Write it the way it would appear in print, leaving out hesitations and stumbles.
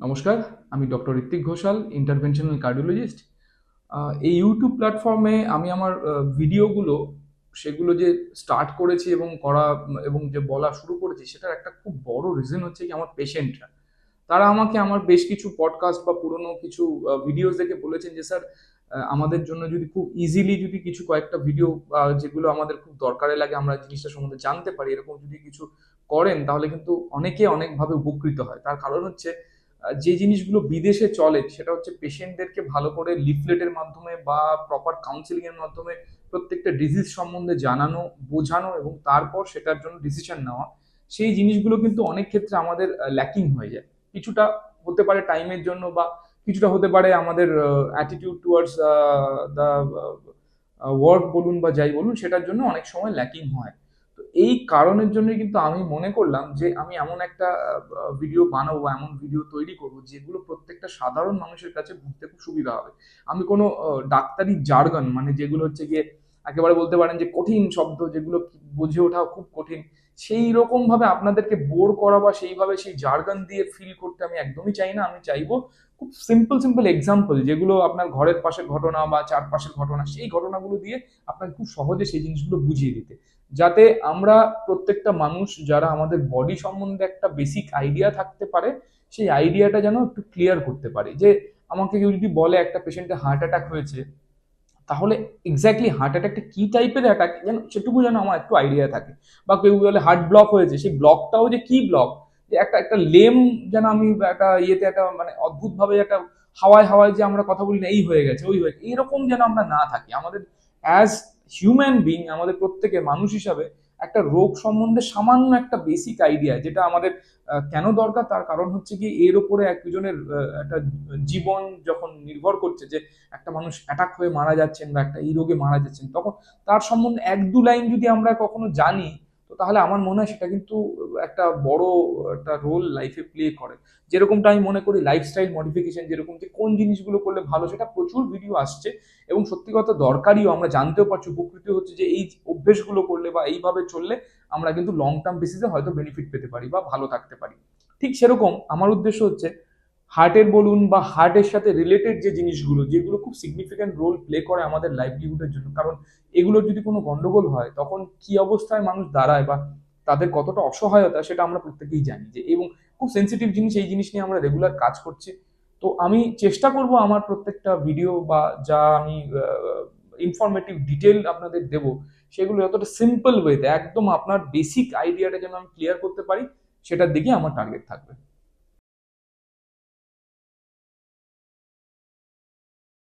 নমস্কার, আমি doctor Ritwik Ghoshal, interventional cardiologist. এই ইউটিউব প্ল্যাটফর্মে আমি আমার ভিডিওগুলো সেগুলো যে স্টার্ট করেছি এবং এবং যে বলা শুরু করেছি সেটার একটা খুব বড় রিজন হচ্ছে কি আমার পেশেন্টরা। তারা আমাকে আমার বেশ কিছু পডকাস্ট বা পুরনো কিছু ভিডিওস দেখে বলেছেন যে স্যার, আমাদের জন্য যদি খুব ইজিলি যদি কিছু কয়েকটা ভিডিও যেগুলো আমাদের খুব দরকারে লাগে আমরা জিনিসটা সম্বন্ধে জানতে পারি, এরকম যদি কিছু করেন তাহলে কিন্তু অনেকে অনেকভাবে উপকৃত হয়। তার কারণ হচ্ছে যে জিনিসগুলো বিদেশে চলে সেটা হচ্ছে পেশেন্টদেরকে ভালো করে লিফলেটের মাধ্যমে বা প্রপার কাউন্সিলিং এর মাধ্যমে প্রত্যেকটা ডিজিজ সম্বন্ধে জানানো, বোঝানো এবং তারপর সেটার জন্য ডিসিশন নেওয়া। সেই জিনিসগুলো কিন্তু অনেক ক্ষেত্রে আমাদের ল্যাকিং হয়ে যায়। কিছুটা হতে পারে টাইমের জন্য, বা কিছুটা হতে পারে আমাদের অ্যাটিটিউড টুয়ার্ডস দ্য ওয়ার্ক বলুন বা যাই বলুন, সেটার জন্য অনেক সময় ল্যাকিং হয়। তো এই কারণের জন্যই কিন্তু আমি মনে করলাম যে আমি এমন একটা ভিডিও বানাবো বা এমন ভিডিও তৈরি করবো যেগুলো প্রত্যেকটা সাধারণ মানুষের কাছে বুঝতে খুব সুবিধা হবে। আমি কোনো ডাক্তারি জার্গন, মানে যেগুলো হচ্ছে গিয়ে একেবারে বলতে পারেন যে কঠিন শব্দ, যেগুলো বুঝে ওঠা খুব কঠিন, সেই রকম ভাবে আপনাদেরকে বোর করা বা সেইভাবে সেই জার্গন দিয়ে ফিল করতে আমি একদমই চাই না। আমি চাইবো খুব সিম্পল সিম্পল এক্সাম্পল, যেগুলো আপনার ঘরের পাশের ঘটনা বা চারপাশের ঘটনা, সেই ঘটনাগুলো দিয়ে আপনাকে খুব সহজে সেই জিনিসগুলো বুঝিয়ে দিতে, যাতে আমরা প্রত্যেকটা মানুষ যারা আমাদের বডি সম্বন্ধে একটা বেসিক আইডিয়া থাকতে পারে, সেই আইডিয়াটা যেন একটু ক্লিয়ার করতে পারি। যে আমাকে কেউ যদি বলে একটা পেশেন্টের হার্ট অ্যাটাক হয়েছে, তাহলে এক্স্যাক্টলি হার্ট অ্যাটাকটা কি টাইপের অ্যাটাক যেন সেটুকু যেন আমার একটু আইডিয়া থাকে। বা কেউ বলে হার্ট ব্লক হয়েছে, সেই ব্লকটাও যে কি ব্লক, যে একটা একটা লেম যেন আমি একটা ইয়েতে একটা মানে অদ্ভুত ভাবে একটা হাওয়ায় হাওয়ায় যে আমরা কথা বলি না, এই হয়ে গেছে ওই হয়ে গেছে, এইরকম যেন আমরা না থাকি। আমাদের অ্যাজ হিউম্যান বিং, আমাদের প্রত্যেকের মানুষ হিসাবে একটা রোগ সম্বন্ধে সামান্য একটা বেসিক আইডিয়া, যেটা আমাদের কেন দরকার, তার কারণ হচ্ছে কি এর উপরে একজনের একটা জীবন যখন নির্ভর করছে, যে একটা মানুষ অ্যাটাক হয়ে মারা যাচ্ছেন বা একটা এই রোগে মারা যাচ্ছেন, তখন তার সম্বন্ধে এক দু লাইন যদি আমরা কখনো জানি, তো তাহলে আমার মনে হয় সেটা কিন্তু একটা বড় একটা রোল লাইফে প্লে করে। যেরকমটা আমি মনে করি লাইফস্টাইল মডিফিকেশন, যেরকম যে কোন জিনিসগুলো করলে ভালো, সেটা প্রচুর ভিডিও আসছে এবং সত্যি কথা দরকারিও, আমরা জানতেও পারছি, উপকৃত হচ্ছে যে এই অভ্যেসগুলো করলে বা এইভাবে চললে আমরা কিন্তু লং টার্ম বেসিসে হয়তো বেনিফিট পেতে পারি বা ভালো থাকতে পারি। ঠিক সেরকম আমার উদ্দেশ্য হচ্ছে হার্টের বলুন বা হার্টের সাথে রিলেটেড যে জিনিসগুলো, যেগুলো খুব সিগনিফিক্যান্ট রোল প্লে করে আমাদের লাইভলিহুডের জন্য, কারণ এগুলোর যদি কোনো গন্ডগোল হয় তখন কি অবস্থায় মানুষ দাঁড়ায় বা তাদের কতটা অসহায়তা, সেটা আমরা প্রত্যেকেই জানি। যে এবং খুব সেন্সিটিভ জিনিস, এই জিনিস নিয়ে আমরা রেগুলার কাজ করছি। তো আমি চেষ্টা করব আমার প্রত্যেকটা ভিডিও বা যা আমি ইনফরমেটিভ ডিটেল আপনাদের দেব, সেগুলো যতটা সিম্পল ওয়েতে একদম আপনার বেসিক আইডিয়াটা যেন আমি ক্লিয়ার করতে পারি, সেটার দিকে আমার টার্গেট থাকবে।